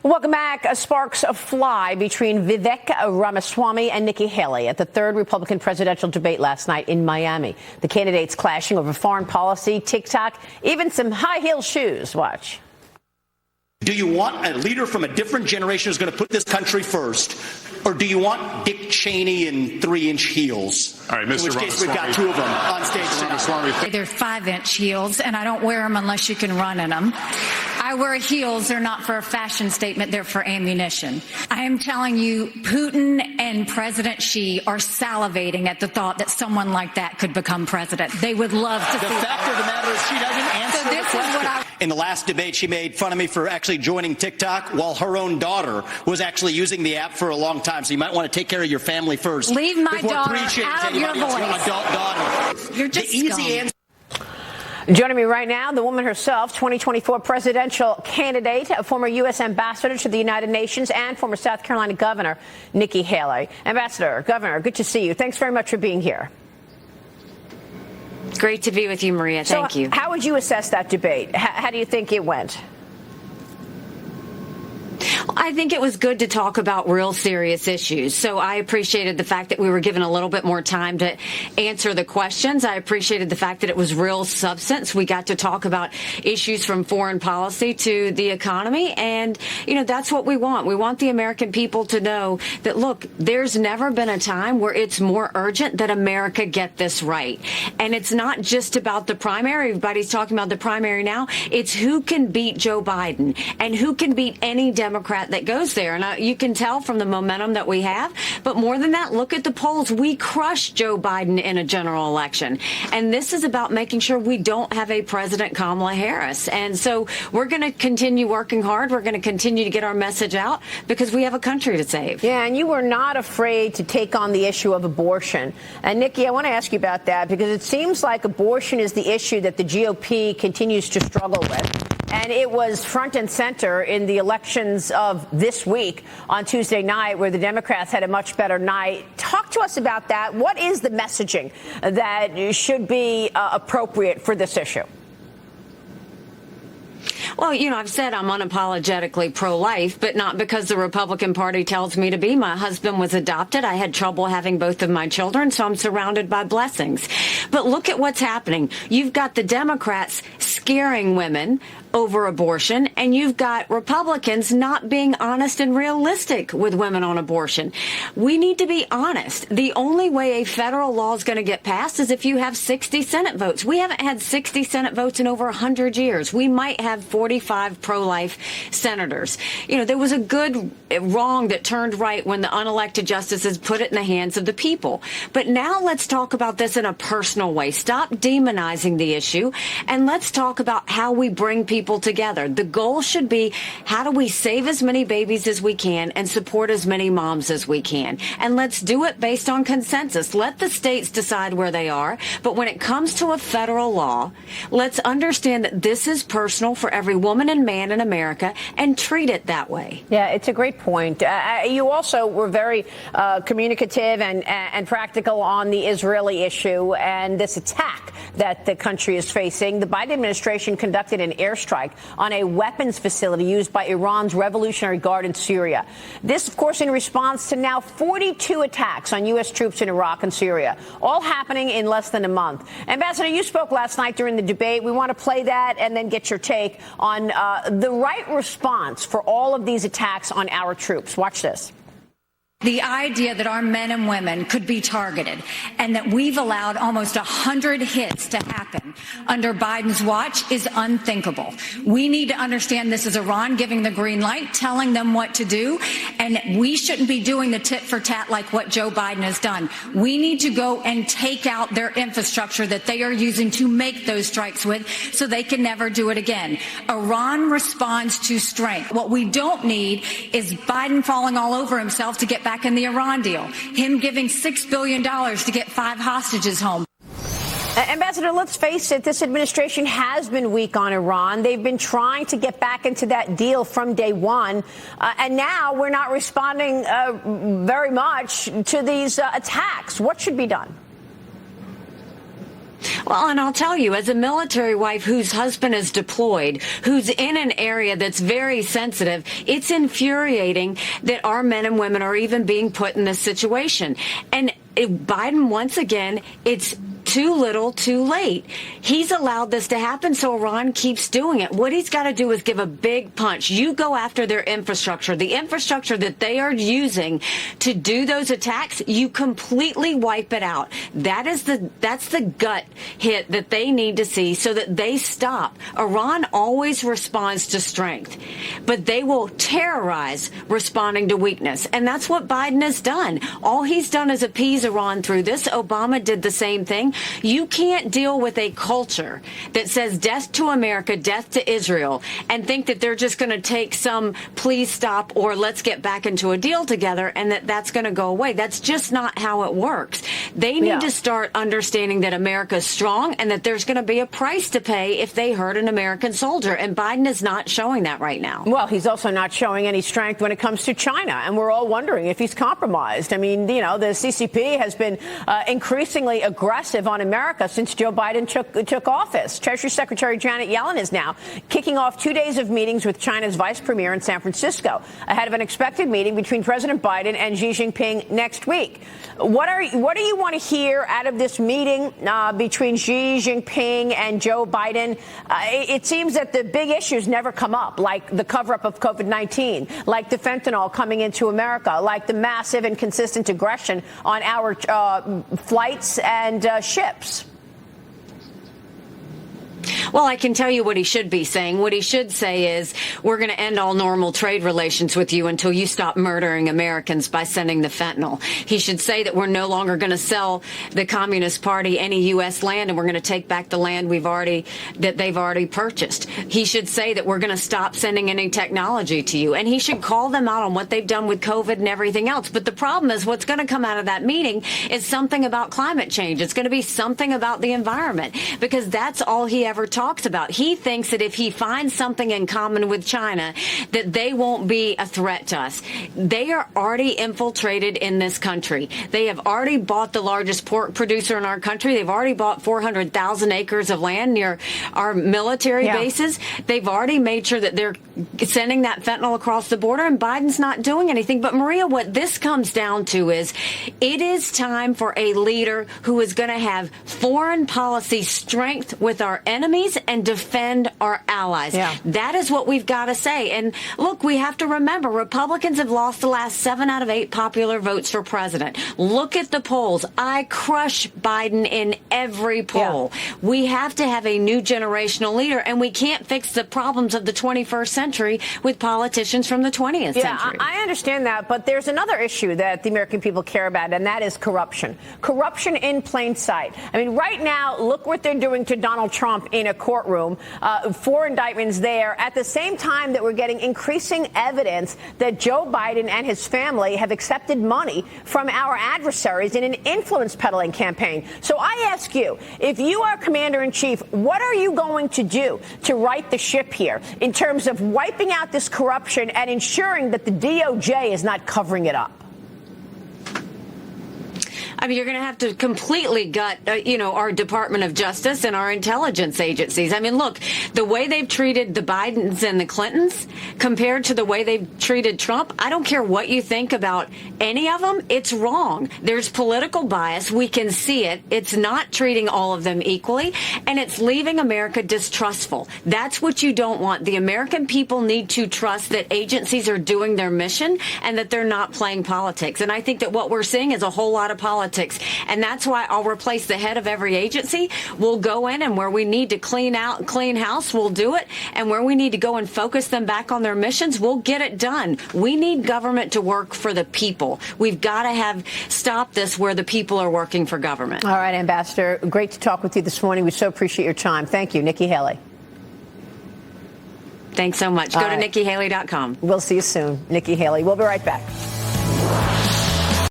Welcome back. Sparks fly between Vivek Ramaswamy and Nikki Haley at the third Republican presidential debate last night in Miami. The candidates clashing over foreign policy, TikTok, even some high-heel shoes. Watch. Do you want a leader from a different generation who's going to put this country first? Or do you want Dick Cheney in 3-inch heels? All right, Mr. In which case, we've got two of them on stage tonight. They're 5-inch heels, and I don't wear them unless you can run in them. I wear heels. They're not for a fashion statement. They're for ammunition. I am telling you, Putin and President Xi are salivating at the thought that someone like that could become president. They would love to see that. The fact of the matter is she doesn't answer so this the question. Is what I In the last debate, she made fun of me for actually joining TikTok while her own daughter was actually using the app for a long time. So you might want to take care of your family first. Leave my daughter out of your voice. Your adult daughter. You're just the easy answer. Joining me right now, the woman herself, 2024 presidential candidate, a former U.S. ambassador to the United Nations, and former South Carolina governor, Nikki Haley. Ambassador, Governor, good to see you. Thanks very much for being here. Great to be with you, Maria. Thank you. How would you assess that debate? How do you think it went? I think it was good to talk about real serious issues. So I appreciated the fact that we were given a little bit more time to answer the questions. I appreciated the fact that it was real substance. We got to talk about issues from foreign policy to the economy. And, that's what we want. We want the American people to know that, look, there's never been a time where it's more urgent that America get this right. And it's not just about the primary. Everybody's talking about the primary now. It's who can beat Joe Biden and who can beat any Democrat that goes there. And you can tell from the momentum that we have. But more than that, look at the polls. We crushed Joe Biden in a general election. And this is about making sure we don't have a President Kamala Harris. And so we're going to continue working hard. We're going to continue to get our message out because we have a country to save. Yeah, and you were not afraid to take on the issue of abortion. And Nikki, I want to ask you about that because it seems like abortion is the issue that the GOP continues to struggle with. And it was front and center in the elections of this week on Tuesday night, where the Democrats had a much better night. Talk to us about that. What is the messaging that should be appropriate for this issue? Well, I've said I'm unapologetically pro-life, but not because the Republican Party tells me to be. My husband was adopted. I had trouble having both of my children, so I'm surrounded by blessings. But look at what's happening. You've got the Democrats scaring women over abortion, and you've got Republicans not being honest and realistic with women on abortion. We need to be honest. The only way a federal law is going to get passed is if you have 60 Senate votes. We haven't had 60 Senate votes in over 100 years. We might have 45 pro-life senators. There was a good wrong that turned right when the unelected justices put it in the hands of the people. But now let's talk about this in a personal way. Stop demonizing the issue, and let's talk about how we bring people together. The goal should be, how do we save as many babies as we can and support as many moms as we can? And let's do it based on consensus. Let the states decide where they are. But when it comes to a federal law, let's understand that this is personal for every woman and man in America and treat it that way. Yeah, it's a great point. You also were very communicative and practical on the Israeli issue and this attack that the country is facing. The Biden administration conducted an airstrike on a weapons facility used by Iran's Revolutionary Guard in Syria. This, of course, in response to now 42 attacks on U.S. troops in Iraq and Syria, all happening in less than a month. Ambassador, you spoke last night during the debate. We want to play that and then get your take on the right response for all of these attacks on our troops. Watch this. The idea that our men and women could be targeted and that we've allowed almost 100 hits to happen under Biden's watch is unthinkable. We need to understand this is Iran giving the green light, telling them what to do, and we shouldn't be doing the tit for tat like what Joe Biden has done. We need to go and take out their infrastructure that they are using to make those strikes with so they can never do it again. Iran responds to strength. What we don't need is Biden falling all over himself to get back in the Iran deal, him giving $6 billion to get 5 hostages home. Ambassador, let's face it, this administration has been weak on Iran. They've been trying to get back into that deal from day one. And now we're not responding very much to these attacks. What should be done? Well, and I'll tell you, as a military wife whose husband is deployed, who's in an area that's very sensitive, it's infuriating that our men and women are even being put in this situation. And Biden, once again, it's too little, too late. He's allowed this to happen, so Iran keeps doing it. What he's got to do is give a big punch. You go after their infrastructure, the infrastructure that they are using to do those attacks, you completely wipe it out. That's the gut hit that they need to see so that they stop. Iran always responds to strength, but they will terrorize responding to weakness. And that's what Biden has done. All he's done is appease Iran through this. Obama did the same thing. You can't deal with a culture that says death to America, death to Israel, and think that they're just going to take some please stop or let's get back into a deal together and that's going to go away. That's just not how it works. They need to start understanding that America is strong and that there's going to be a price to pay if they hurt an American soldier. And Biden is not showing that right now. Well, he's also not showing any strength when it comes to China. And we're all wondering if he's compromised. I mean, the CCP has been increasingly aggressive on America since Joe Biden took office. Treasury Secretary Janet Yellen is now kicking off 2 days of meetings with China's vice premier in San Francisco ahead of an expected meeting between President Biden and Xi Jinping next week. What do you want to hear out of this meeting between Xi Jinping and Joe Biden? It seems that the big issues never come up, like the cover-up of COVID-19, like the fentanyl coming into America, like the massive and consistent aggression on our flights and ships. Well, I can tell you what he should be saying. What he should say is, we're going to end all normal trade relations with you until you stop murdering Americans by sending the fentanyl. He should say that we're no longer going to sell the Communist Party any U.S. land, and we're going to take back the land that they've already purchased. He should say that we're going to stop sending any technology to you, and he should call them out on what they've done with COVID and everything else. But the problem is, what's going to come out of that meeting is something about climate change. It's going to be something about the environment, because that's all he ever talks about. He thinks that if he finds something in common with China, that they won't be a threat to us. They are already infiltrated in this country. They have already bought the largest pork producer in our country. They've already bought 400,000 acres of land near our military bases. They've already made sure that they're sending that fentanyl across the border, and Biden's not doing anything. But Maria, what this comes down to is, it is time for a leader who is going to have foreign policy strength with our enemies and defend our allies. That is what we've got to say. And look, we have to remember, Republicans have lost the last 7 out of 8 popular votes for president. Look at the polls. I crush Biden in every poll. We have to have a new generational leader, and we can't fix the problems of the 21st century with politicians from the 20th century. I understand that, but there's another issue that the American people care about, and that is corruption. Corruption in plain sight. I mean, right now, look what they're doing to Donald Trump in a courtroom. 4 indictments there. At the same time that we're getting increasing evidence that Joe Biden and his family have accepted money from our adversaries in an influence peddling campaign. So I ask you, if you are commander-in-chief, what are you going to do to right the ship here in terms of wiping out this corruption and ensuring that the DOJ is not covering it up? I mean, you're going to have to completely gut, our Department of Justice and our intelligence agencies. I mean, look, the way they've treated the Bidens and the Clintons compared to the way they've treated Trump, I don't care what you think about any of them. It's wrong. There's political bias. We can see it. It's not treating all of them equally, and it's leaving America distrustful. That's what you don't want. The American people need to trust that agencies are doing their mission and that they're not playing politics. And I think that what we're seeing is a whole lot of politics. And that's why I'll replace the head of every agency. We'll go in, and where we need to clean house, we'll do it. And where we need to go and focus them back on their missions, we'll get it done. We need government to work for the people. We've got to stop this where the people are working for government. All right, Ambassador, great to talk with you this morning. We so appreciate your time. Thank you. Nikki Haley. Thanks so much. Go to NikkiHaley.com. We'll see you soon. Nikki Haley. We'll be right back.